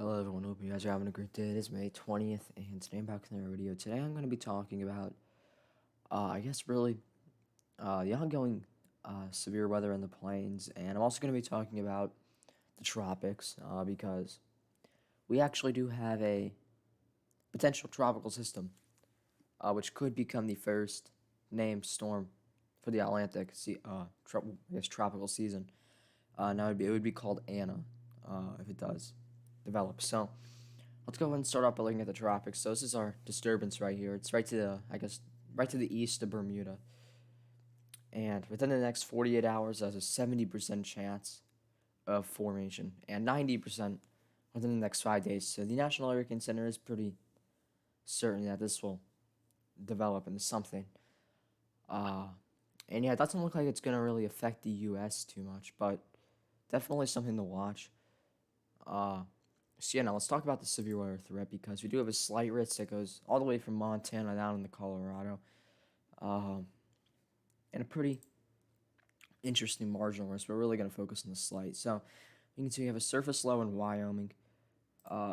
Hello everyone, hope you guys are having a great day. It is May 20th, and today I'm back with another video. Today I'm going to be talking about, the ongoing severe weather in the plains, and I'm also going to be talking about the tropics, because we actually do have a potential tropical system, which could become the first named storm for the Atlantic, tropical season. Now it would be called Anna, if it does develop. So let's go ahead and start off by looking at the tropics. So this is our disturbance right here. It's right to right to the east of Bermuda. And within the next 48 hours, there's a 70% chance of formation and 90% within the next 5 days. So the National Hurricane Center is pretty certain that this will develop into something. And yeah, it doesn't look like it's going to really affect the U.S. too much, but definitely something to watch. So yeah, now let's talk about the severe weather threat because we do have a slight risk that goes all the way from Montana down into Colorado, and a pretty interesting marginal risk. We're really going to focus on the slight. So you can see we have a surface low in Wyoming.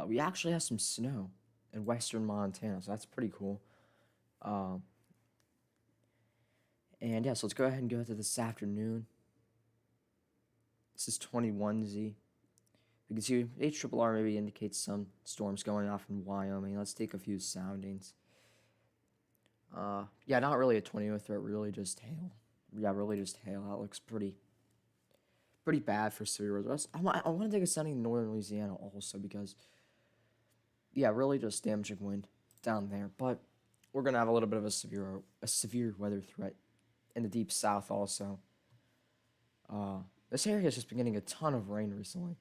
We actually have some snow in western Montana, so that's pretty cool. And yeah, so let's go ahead and go to this afternoon. This is 21Z. You can see HRRR maybe indicates some storms going off in Wyoming. Let's take a few soundings. Yeah, not really a tornado threat, really just hail. Yeah, really just hail. That looks pretty bad for severe weather. I want to take a sounding in northern Louisiana also because, yeah, really just damaging wind down there. But we're gonna have a little bit of a severe weather threat in the deep south also. This area has just been getting a ton of rain recently.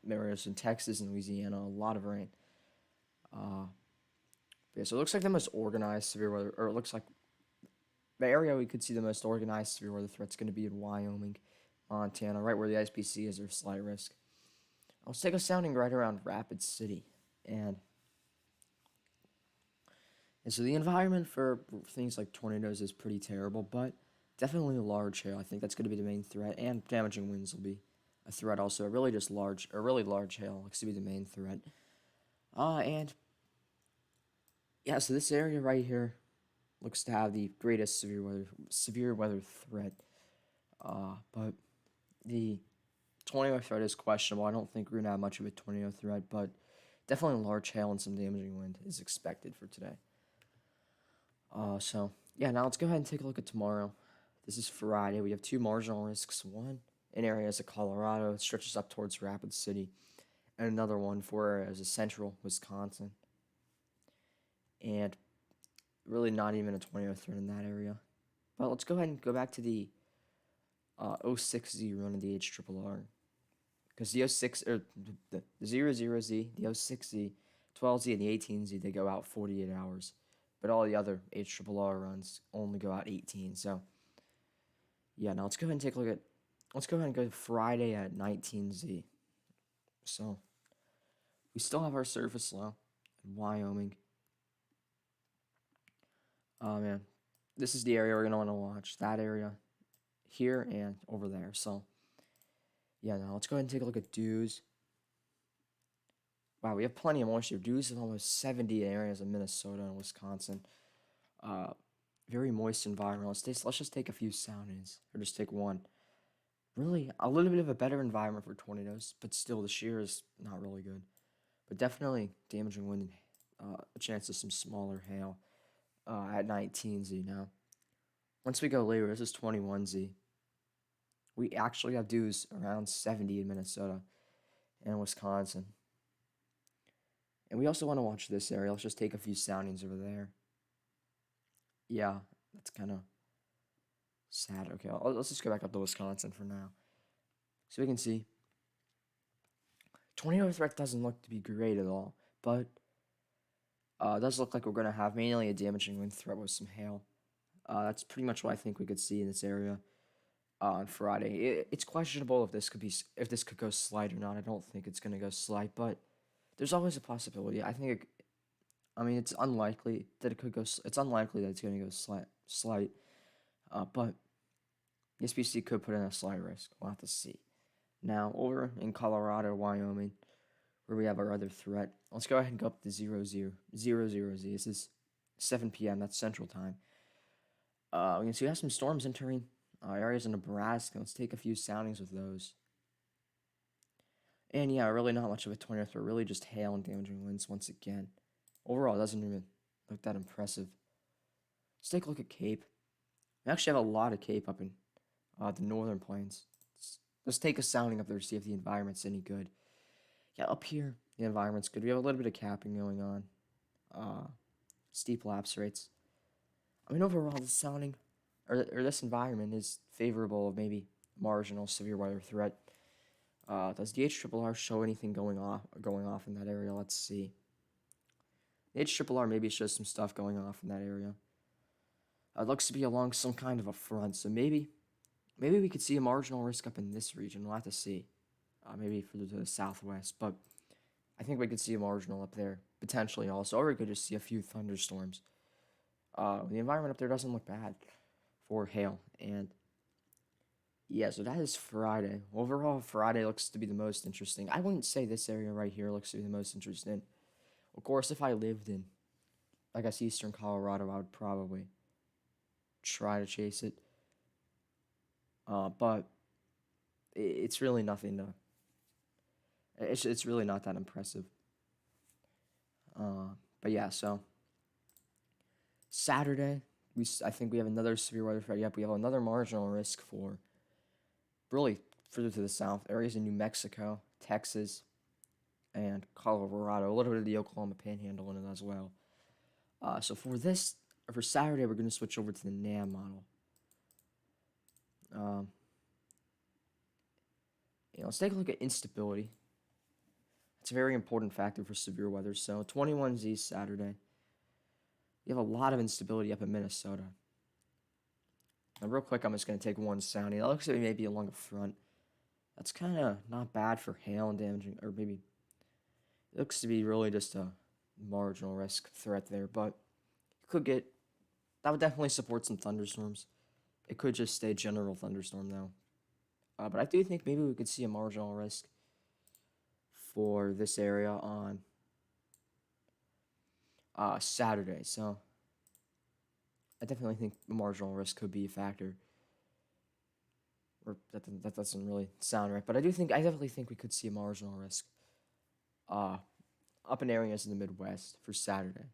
Areas in Texas and Louisiana, a lot of rain. Yeah, so it looks like the most organized severe weather, or it looks like the area we could see the most organized severe weather threat's going to be in Wyoming, Montana, right where the ISPC is their slight risk. Let's take a sounding right around Rapid City, and so the environment for things like tornadoes is pretty terrible, but definitely a large hail. I think that's going to be the main threat, and damaging winds will be a threat also. A really large hail looks to be the main threat. And yeah, so this area right here looks to have the greatest severe weather threat. But the tornado threat is questionable. I don't think we're gonna have much of a tornado threat, but definitely large hail and some damaging wind is expected for today. So yeah, now let's go ahead and take a look at tomorrow. This is Friday. We have two marginal risks. One in areas of Colorado, it stretches up towards Rapid City, and another one for areas of central Wisconsin. And really not even a tornado threat in that area. But let's go ahead and go back to the 06Z run of the HRRR. Because the 06, or the 00Z, the 06Z, 12Z, and the 18Z, they go out 48 hours. But all the other HRRR runs only go out 18. So, yeah, now let's go ahead and take a look at, let's go ahead and go Friday at 19Z. So, we still have our surface low in Wyoming. Oh, man. This is the area we're going to want to watch. That area here and over there. So, yeah, now let's go ahead and take a look at dews. Wow, we have plenty of moisture. Dews is almost 70 in areas of Minnesota and Wisconsin. Very moist environment. Let's just take a few soundings, or just take one. Really, a little bit of a better environment for tornadoes, but still the shear is not really good. But definitely damaging wind, a chance of some smaller hail at 19Z now. Once we go later, this is 21Z. We actually have dews around 70 in Minnesota and Wisconsin. And we also want to watch this area. Let's just take a few soundings over there. Yeah, that's kind of sad. Okay, let's just go back up to Wisconsin for now. So we can see tornado threat doesn't look to be great at all, but it does look like we're going to have mainly a damaging wind threat with some hail. That's pretty much what I think we could see in this area on Friday. It's questionable if this could go slight or not. I don't think it's going to go slight, but there's always a possibility. I mean, it's unlikely that it could go. It's unlikely that it's going to go slight. But the SPC could put in a slight risk. We'll have to see. Now, over in Colorado, Wyoming, where we have our other threat. Let's go ahead and go up to 0000Z. This is 7 p.m. That's Central Time. We can see we have some storms entering areas in Nebraska. Let's take a few soundings with those. And yeah, really not much of a tornado threat. Really just hail and damaging winds once again. Overall, it doesn't even look that impressive. Let's take a look at Cape. We actually have a lot of Cape up in the northern plains. Let's take a sounding up there to see if the environment's any good. Yeah, up here, the environment's good. We have a little bit of capping going on. Steep lapse rates. I mean, overall, this sounding, or this environment is favorable of maybe marginal severe weather threat. Does the HRRR show anything going off in that area? Let's see. The HRRR maybe shows some stuff going off in that area. It looks to be along some kind of a front, so maybe we could see a marginal risk up in this region. We'll have to see. Maybe further to the southwest, but I think we could see a marginal up there, potentially also, or we could just see a few thunderstorms. The environment up there doesn't look bad for hail, and yeah, so that is Friday. Overall, Friday looks to be the most interesting. I wouldn't say this area right here looks to be the most interesting. Of course, if I lived in, I guess, eastern Colorado, I would probably try to chase it. But it's really nothing to. It's really not that impressive. But yeah, so Saturday, I think we have another severe weather threat. Yep, we have another marginal risk for really further to the south areas in New Mexico, Texas, and Colorado. A little bit of the Oklahoma Panhandle in it as well. So for Saturday, we're going to switch over to the NAM model. Let's take a look at instability. It's a very important factor for severe weather. So 21Z Saturday. You have a lot of instability up in Minnesota. Now, real quick, I'm just going to take one sounding. That looks like maybe along a front. That's kind of not bad for hail and damaging, or maybe it looks to be really just a marginal risk threat there. But you could get, that would definitely support some thunderstorms. It could just stay general thunderstorm though. But I do think maybe we could see a marginal risk for this area on Saturday. So I definitely think marginal risk could be a factor. Or that doesn't really sound right, but I definitely think we could see a marginal risk up in areas in the Midwest for Saturday.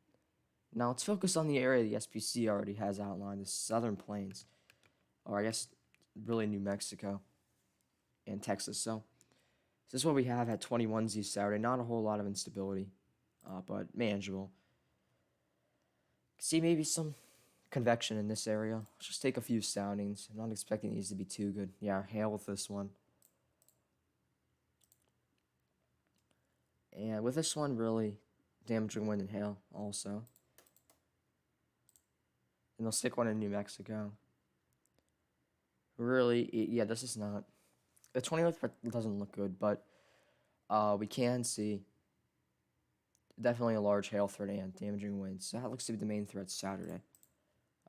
Now let's focus on the area the SPC already has outlined, the Southern Plains, or I guess really New Mexico and Texas. So this is what we have at 21Z Saturday. Not a whole lot of instability, but manageable. See maybe some convection in this area. Let's just take a few soundings. I'm not expecting these to be too good. Yeah, hail with this one. And with this one, really damaging wind and hail also. And they'll stick one in New Mexico. Really, yeah, this is not. The 20th doesn't look good, but we can see definitely a large hail threat and damaging winds. So that looks to be the main threat Saturday.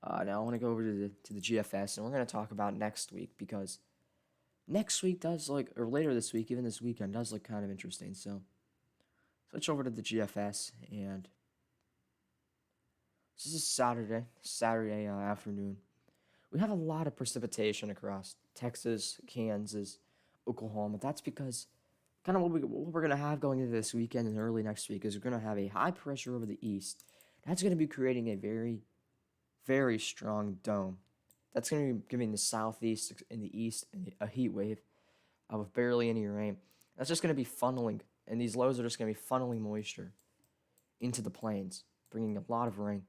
Now I want to go over to the GFS, and we're going to talk about next week, because next week does look, or later this week, even this weekend, does look kind of interesting. So switch over to the GFS, and this is Saturday afternoon. We have a lot of precipitation across Texas, Kansas, Oklahoma. That's because kind of what we're going to have going into this weekend and early next week is we're going to have a high pressure over the east. That's going to be creating a very, very strong dome. That's going to be giving the southeast and the east a heat wave with barely any rain. That's just going to be funneling, and these lows are just going to be funneling moisture into the plains, bringing a lot of rain.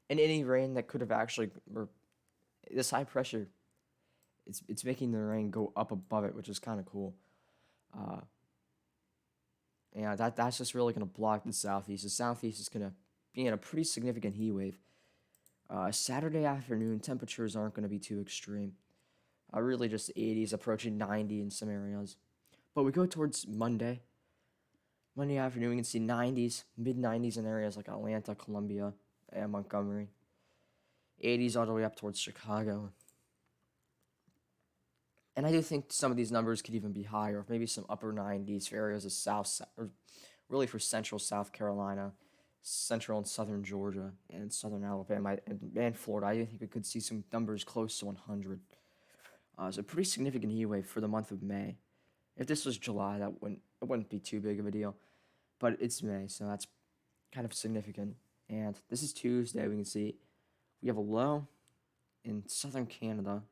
And any rain that could have actually, or this high pressure, it's making the rain go up above it, which is kind of cool. Yeah, that's just really going to block the southeast. The southeast is going to be in a pretty significant heat wave. Saturday afternoon, temperatures aren't going to be too extreme. Really just 80s, approaching 90 in some areas. But we go towards Monday. Monday afternoon, we can see 90s, mid-90s in areas like Atlanta, Columbia, and Montgomery. 80s all the way up towards Chicago. And I do think some of these numbers could even be higher, maybe some upper 90s for areas of south or really for central South Carolina, central and southern Georgia, and southern Alabama, and Florida. I think we could see some numbers close to 100. It's a pretty significant heat wave for the month of May. If this was July, it wouldn't be too big of a deal. But it's May, so that's kind of significant. And this is Tuesday. We can see we have a low in southern Canada.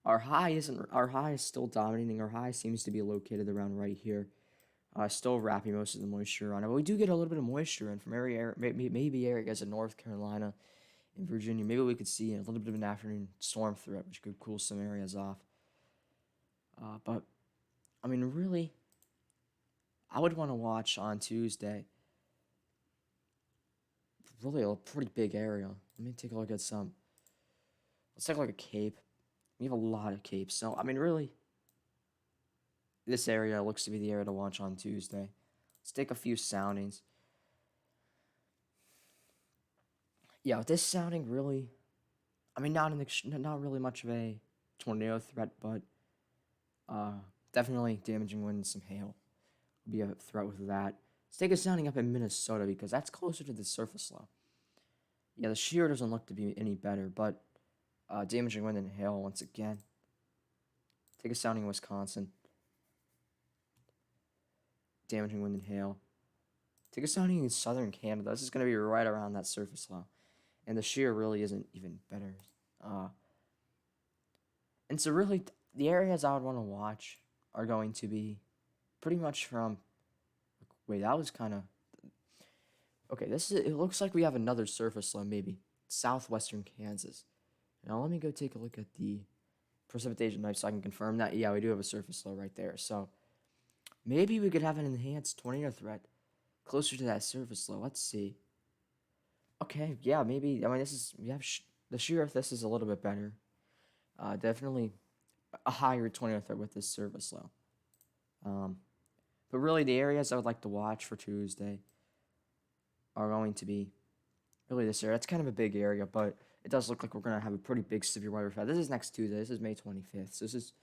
Our high is still dominating. Our high seems to be located around right here. Still wrapping most of the moisture on it, but we do get a little bit of moisture in from maybe areas in North Carolina and Virginia. Maybe we could see a little bit of an afternoon storm threat, which could cool some areas off. But I mean, really, I would want to watch on Tuesday. Really, a pretty big area. Let me take a look at some. Let's take a look at Cape. We have a lot of capes. So, I mean, really, this area looks to be the area to watch on Tuesday. Let's take a few soundings. Yeah, this sounding really, I mean, not really much of a tornado threat, but definitely damaging wind and some hail would be a threat with that. Let's take a sounding up in Minnesota because that's closer to the surface low. Yeah, the shear doesn't look to be any better, but damaging wind and hail once again. Take a sounding in Wisconsin. Damaging wind and hail. Take a sounding in southern Canada. This is going to be right around that surface low. And the shear really isn't even better. And so really, the areas I would want to watch are going to be pretty much from... Wait, that was kind of... Okay, it looks like we have another surface low, maybe. Southwestern Kansas. Now let me go take a look at the precipitation type so I can confirm that. Yeah, we do have a surface low right there. So maybe we could have an enhanced tornado threat closer to that surface low. Let's see. Okay, yeah, maybe. I mean, the shear of this is a little bit better. Definitely a higher tornado threat with this surface low. But really, the areas I would like to watch for Tuesday are going to be really this area. It's kind of a big area, but it does look like we're going to have a pretty big severe weather event. This is next Tuesday. This is May 25th. So this is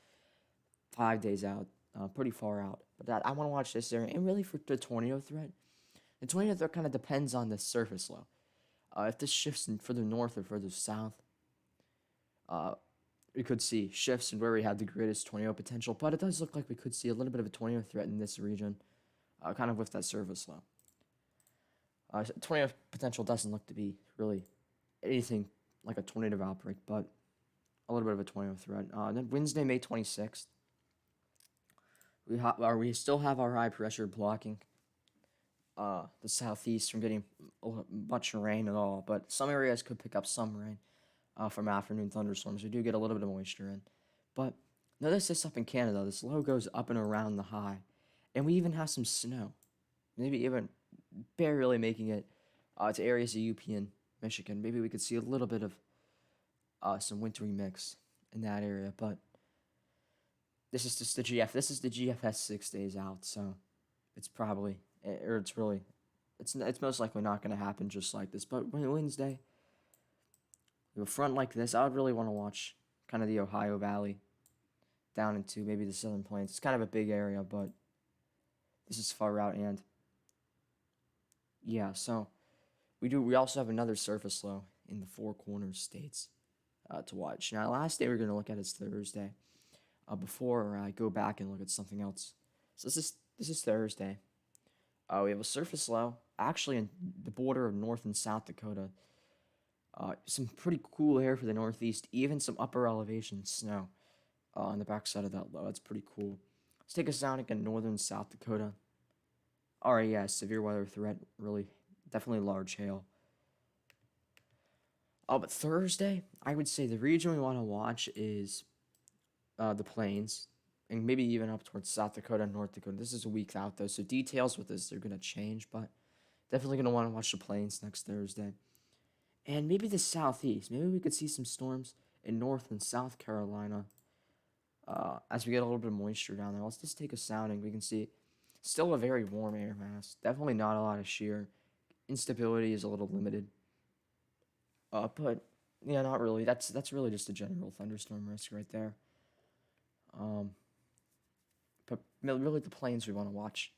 5 days out, pretty far out. But I want to watch this area. And really for the tornado threat kind of depends on the surface low. If this shifts in further north or further south, we could see shifts in where we have the greatest tornado potential. But it does look like we could see a little bit of a tornado threat in this region, kind of with that surface low. Tornado potential doesn't look to be really anything like a tornado outbreak, but a little bit of a tornado threat. Then Wednesday, May 26th, we still have our high pressure blocking the southeast from getting much rain at all, but some areas could pick up some rain from afternoon thunderstorms. We do get a little bit of moisture in, but notice this up in Canada. This low goes up and around the high, and we even have some snow, maybe even barely making it to areas of UP and Michigan. Maybe we could see a little bit of some wintry mix in that area, but this is just the GF. This is the GFS 6 days out, so it's probably, or it's really, it's most likely not going to happen just like this. But Wednesday, with a front like this, I would really want to watch kind of the Ohio Valley down into maybe the Southern Plains. It's kind of a big area, but this is far out, and yeah, so we also have another surface low in the Four Corners states to watch. Now, last day we're going to look at is Thursday. Before I go back and look at something else, so this is Thursday. We have a surface low actually in the border of North and South Dakota. Some pretty cool air for the Northeast, even some upper elevation snow on the backside of that low. That's pretty cool. Let's take a sounding in Northern South Dakota. Alright, yeah, severe weather threat, really, definitely large hail. But Thursday, I would say the region we want to watch is the plains, and maybe even up towards South Dakota and North Dakota. This is a week out, though, so details with this, they're going to change, but definitely going to want to watch the plains next Thursday. And maybe the southeast. Maybe we could see some storms in North and South Carolina as we get a little bit of moisture down there. Let's just take a sounding. We can see still a very warm air mass. Definitely not a lot of shear. Instability is a little limited. But yeah, not really. That's really just a general thunderstorm risk right there. But really the plains we want to watch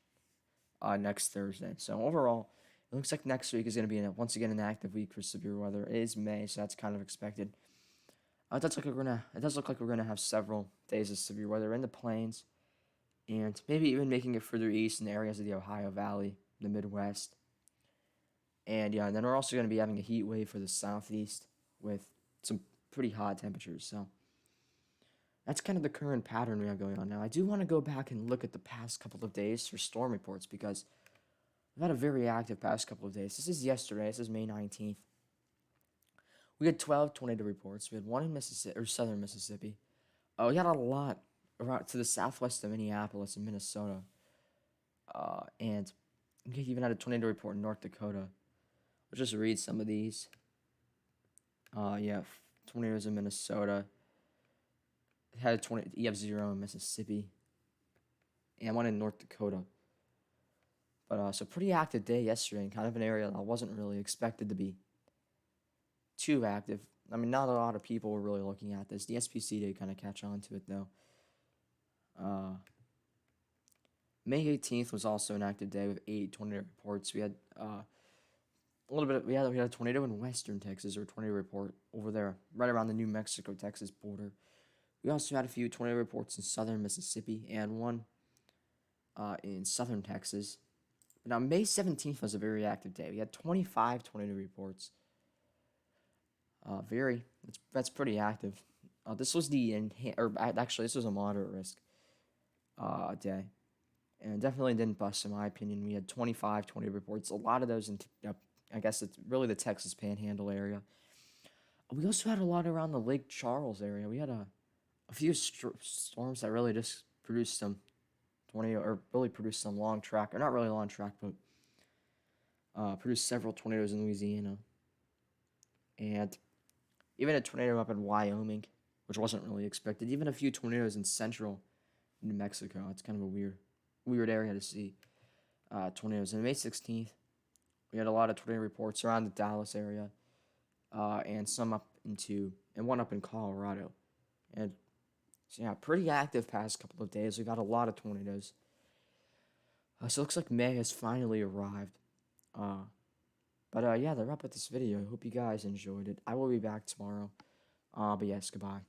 next Thursday. So overall, it looks like next week is going to be once again an active week for severe weather. It is May, so that's kind of expected. It does look like we're gonna have several days of severe weather in the plains, and maybe even making it further east in the areas of the Ohio Valley, the Midwest. And yeah, and then we're also going to be having a heat wave for the southeast with some pretty hot temperatures. So that's kind of the current pattern we have going on now. I do want to go back and look at the past couple of days for storm reports because we've had a very active past couple of days. This is yesterday. This is May 19th. We had 12 tornado reports. We had one in Mississippi or southern Mississippi. We had a lot around to the southwest of Minneapolis in Minnesota. And we even had a tornado report in North Dakota. I'll just read some of these. Yeah, tornadoes in Minnesota. It had a EF0 in Mississippi. And one in North Dakota. But so pretty active day yesterday in kind of an area that I wasn't really expected to be too active. I mean, not a lot of people were really looking at this. The SPC did kind of catch on to it though. May 18th was also an active day with 8 tornado reports. We had a little bit. We had a tornado in western Texas, or a tornado report over there, right around the New Mexico-Texas border. We also had a few tornado reports in southern Mississippi and one in southern Texas. Now, May 17th was a very active day. We had 25 tornado reports. That's pretty active. This was actually this was a moderate risk day, and definitely didn't bust in my opinion. We had 25 tornado reports. A lot of those in I guess it's really the Texas Panhandle area. We also had a lot around the Lake Charles area. We had a few storms that really just produced some tornado, or really produced some long track, or not really long track, but produced several tornadoes in Louisiana. And even a tornado up in Wyoming, which wasn't really expected. Even a few tornadoes in central New Mexico. It's kind of a weird area to see tornadoes. And May 16th, we had a lot of tornado reports around the Dallas area, and one up in Colorado. And so yeah, pretty active past couple of days. We've had a lot of tornadoes. So it looks like May has finally arrived. But yeah, they're up with this video. I hope you guys enjoyed it. I will be back tomorrow. But yes, goodbye.